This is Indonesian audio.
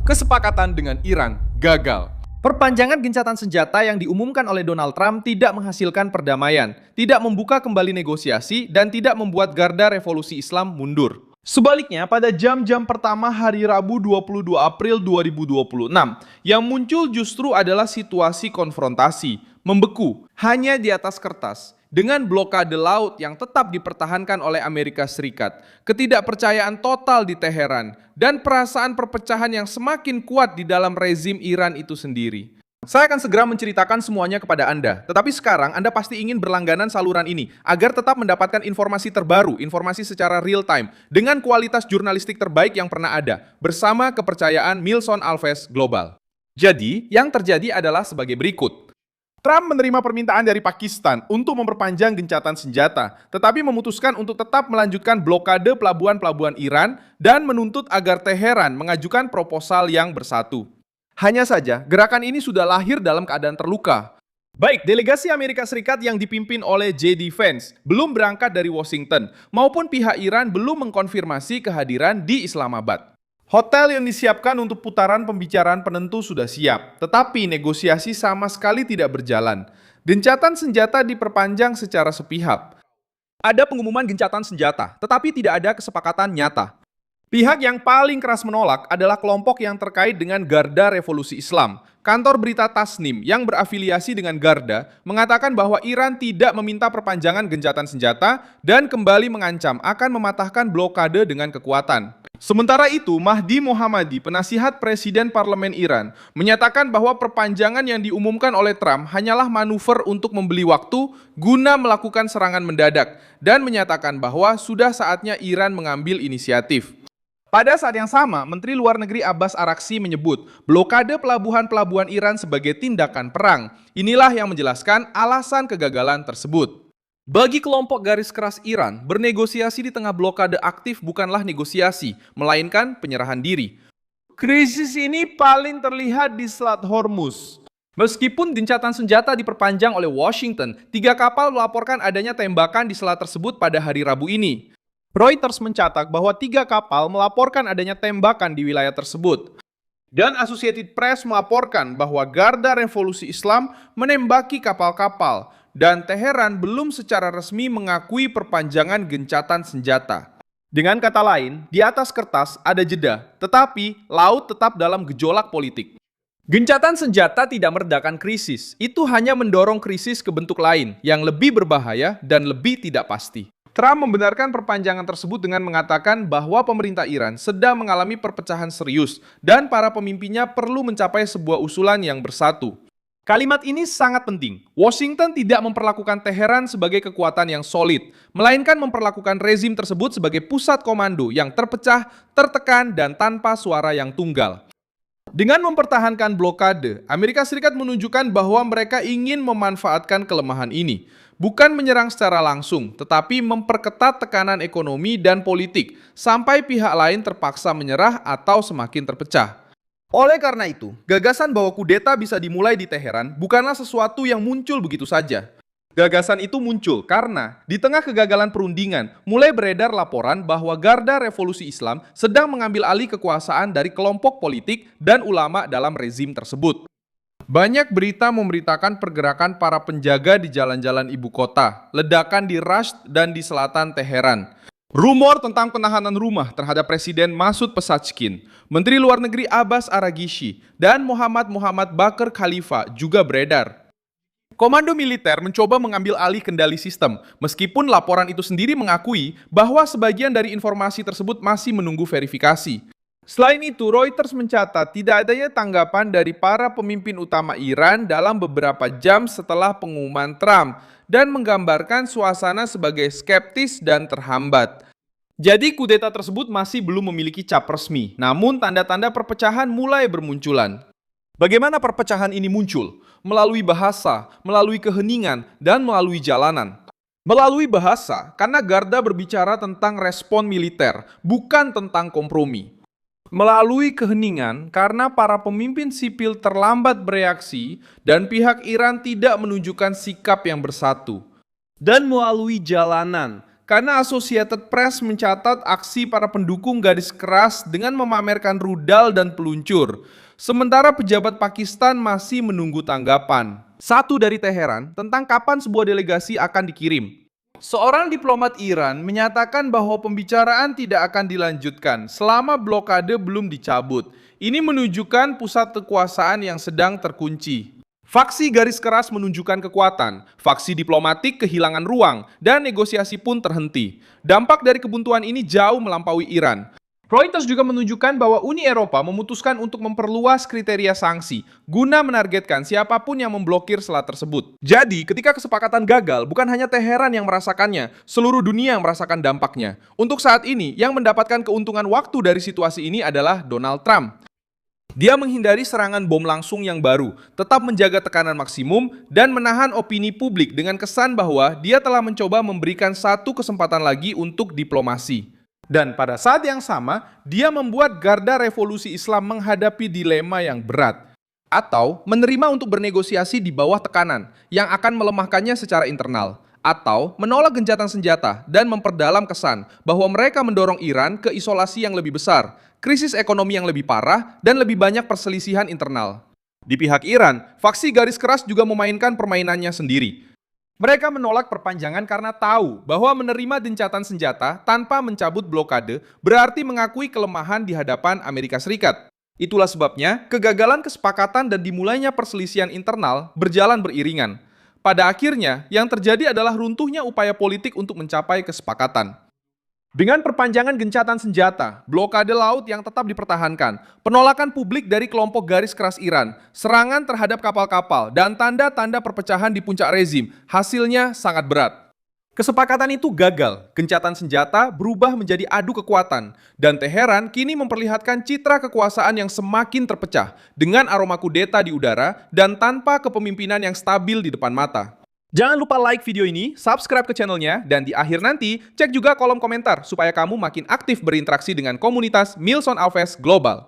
Kesepakatan dengan Iran gagal. Perpanjangan gencatan senjata yang diumumkan oleh Donald Trump tidak menghasilkan perdamaian, tidak membuka kembali negosiasi, dan tidak membuat Garda Revolusi Islam mundur. Sebaliknya, pada jam-jam pertama hari Rabu 22 April 2026, yang muncul justru adalah situasi konfrontasi, membeku, hanya di atas kertas. Dengan blokade laut yang tetap dipertahankan oleh Amerika Serikat, ketidakpercayaan total di Teheran, dan perasaan perpecahan yang semakin kuat di dalam rezim Iran itu sendiri. Saya akan segera menceritakan semuanya kepada Anda, tetapi sekarang Anda pasti ingin berlangganan saluran ini agar tetap mendapatkan informasi terbaru, informasi secara real time, dengan kualitas jurnalistik terbaik yang pernah ada, bersama kepercayaan Milson Alves Global. Jadi, yang terjadi adalah sebagai berikut. Trump menerima permintaan dari Pakistan untuk memperpanjang gencatan senjata, tetapi memutuskan untuk tetap melanjutkan blokade pelabuhan-pelabuhan Iran dan menuntut agar Teheran mengajukan proposal yang bersatu. Hanya saja, gerakan ini sudah lahir dalam keadaan terluka. Baik delegasi Amerika Serikat yang dipimpin oleh J.D. Vance belum berangkat dari Washington, maupun pihak Iran belum mengkonfirmasi kehadiran di Islamabad. Hotel yang disiapkan untuk putaran pembicaraan penentu sudah siap, tetapi negosiasi sama sekali tidak berjalan. Gencatan senjata diperpanjang secara sepihak. Ada pengumuman gencatan senjata, tetapi tidak ada kesepakatan nyata. Pihak yang paling keras menolak adalah kelompok yang terkait dengan Garda Revolusi Islam. Kantor berita Tasnim yang berafiliasi dengan Garda mengatakan bahwa Iran tidak meminta perpanjangan gencatan senjata dan kembali mengancam akan mematahkan blokade dengan kekuatan. Sementara itu, Mahdi Mohammadi, penasihat Presiden Parlemen Iran, menyatakan bahwa perpanjangan yang diumumkan oleh Trump hanyalah manuver untuk membeli waktu guna melakukan serangan mendadak dan menyatakan bahwa sudah saatnya Iran mengambil inisiatif. Pada saat yang sama, Menteri Luar Negeri Abbas Araghchi menyebut blokade pelabuhan-pelabuhan Iran sebagai tindakan perang. Inilah yang menjelaskan alasan kegagalan tersebut. Bagi kelompok garis keras Iran, bernegosiasi di tengah blokade aktif bukanlah negosiasi, melainkan penyerahan diri. Krisis ini paling terlihat di Selat Hormuz. Meskipun gencatan senjata diperpanjang oleh Washington, 3 kapal melaporkan adanya tembakan di selat tersebut pada hari Rabu ini. Reuters mencatat bahwa 3 kapal melaporkan adanya tembakan di wilayah tersebut. Dan Associated Press melaporkan bahwa Garda Revolusi Islam menembaki kapal-kapal, dan Teheran belum secara resmi mengakui perpanjangan gencatan senjata. Dengan kata lain, di atas kertas ada jeda, tetapi laut tetap dalam gejolak politik. Gencatan senjata tidak meredakan krisis, itu hanya mendorong krisis ke bentuk lain yang lebih berbahaya dan lebih tidak pasti. Trump membenarkan perpanjangan tersebut dengan mengatakan bahwa pemerintah Iran sedang mengalami perpecahan serius dan para pemimpinnya perlu mencapai sebuah usulan yang bersatu. Kalimat ini sangat penting. Washington tidak memperlakukan Teheran sebagai kekuatan yang solid, melainkan memperlakukan rezim tersebut sebagai pusat komando yang terpecah, tertekan, dan tanpa suara yang tunggal. Dengan mempertahankan blokade, Amerika Serikat menunjukkan bahwa mereka ingin memanfaatkan kelemahan ini. Bukan menyerang secara langsung, tetapi memperketat tekanan ekonomi dan politik, sampai pihak lain terpaksa menyerah atau semakin terpecah. Oleh karena itu, gagasan bahwa kudeta bisa dimulai di Teheran bukanlah sesuatu yang muncul begitu saja. Gagasan itu muncul karena di tengah kegagalan perundingan, mulai beredar laporan bahwa Garda Revolusi Islam sedang mengambil alih kekuasaan dari kelompok politik dan ulama dalam rezim tersebut. Banyak berita memberitakan pergerakan para penjaga di jalan-jalan ibu kota, ledakan di Rasht dan di selatan Teheran. Rumor tentang penahanan rumah terhadap Presiden Masoud Pezeshkian, Menteri Luar Negeri Abbas Araghchi, dan Muhammad Bakr Khalifa juga beredar. Komando militer mencoba mengambil alih kendali sistem, meskipun laporan itu sendiri mengakui bahwa sebagian dari informasi tersebut masih menunggu verifikasi. Selain itu, Reuters mencatat tidak adanya tanggapan dari para pemimpin utama Iran dalam beberapa jam setelah pengumuman Trump dan menggambarkan suasana sebagai skeptis dan terhambat. Jadi kudeta tersebut masih belum memiliki cap resmi, namun tanda-tanda perpecahan mulai bermunculan. Bagaimana perpecahan ini muncul? Melalui bahasa, melalui keheningan, dan melalui jalanan. Melalui bahasa, karena Garda berbicara tentang respon militer, bukan tentang kompromi. Melalui keheningan, karena para pemimpin sipil terlambat bereaksi dan pihak Iran tidak menunjukkan sikap yang bersatu. Dan melalui jalanan, karena Associated Press mencatat aksi para pendukung garis keras dengan memamerkan rudal dan peluncur. Sementara pejabat Pakistan masih menunggu tanggapan. Satu dari Teheran tentang kapan sebuah delegasi akan dikirim. Seorang diplomat Iran menyatakan bahwa pembicaraan tidak akan dilanjutkan selama blokade belum dicabut. Ini menunjukkan pusat kekuasaan yang sedang terkunci. Faksi garis keras menunjukkan kekuatan, faksi diplomatik kehilangan ruang, dan negosiasi pun terhenti. Dampak dari kebuntuan ini jauh melampaui Iran. Reuters juga menunjukkan bahwa Uni Eropa memutuskan untuk memperluas kriteria sanksi guna menargetkan siapapun yang memblokir selat tersebut. Jadi, ketika kesepakatan gagal, bukan hanya Teheran yang merasakannya, seluruh dunia yang merasakan dampaknya. Untuk saat ini, yang mendapatkan keuntungan waktu dari situasi ini adalah Donald Trump. Dia menghindari serangan bom langsung yang baru, tetap menjaga tekanan maksimum, dan menahan opini publik dengan kesan bahwa dia telah mencoba memberikan satu kesempatan lagi untuk diplomasi. Dan pada saat yang sama, dia membuat Garda Revolusi Islam menghadapi dilema yang berat. Atau menerima untuk bernegosiasi di bawah tekanan, yang akan melemahkannya secara internal. Atau menolak gencatan senjata dan memperdalam kesan bahwa mereka mendorong Iran ke isolasi yang lebih besar, krisis ekonomi yang lebih parah, dan lebih banyak perselisihan internal. Di pihak Iran, faksi garis keras juga memainkan permainannya sendiri. Mereka menolak perpanjangan karena tahu bahwa menerima gencatan senjata tanpa mencabut blokade berarti mengakui kelemahan di hadapan Amerika Serikat. Itulah sebabnya kegagalan kesepakatan dan dimulainya perselisihan internal berjalan beriringan. Pada akhirnya, yang terjadi adalah runtuhnya upaya politik untuk mencapai kesepakatan. Dengan perpanjangan gencatan senjata, blokade laut yang tetap dipertahankan, penolakan publik dari kelompok garis keras Iran, serangan terhadap kapal-kapal, dan tanda-tanda perpecahan di puncak rezim, hasilnya sangat berat. Kesepakatan itu gagal, gencatan senjata berubah menjadi adu kekuatan, dan Teheran kini memperlihatkan citra kekuasaan yang semakin terpecah, dengan aroma kudeta di udara dan tanpa kepemimpinan yang stabil di depan mata. Jangan lupa like video ini, subscribe ke channelnya, dan di akhir nanti, cek juga kolom komentar supaya kamu makin aktif berinteraksi dengan komunitas Milson Alves Global.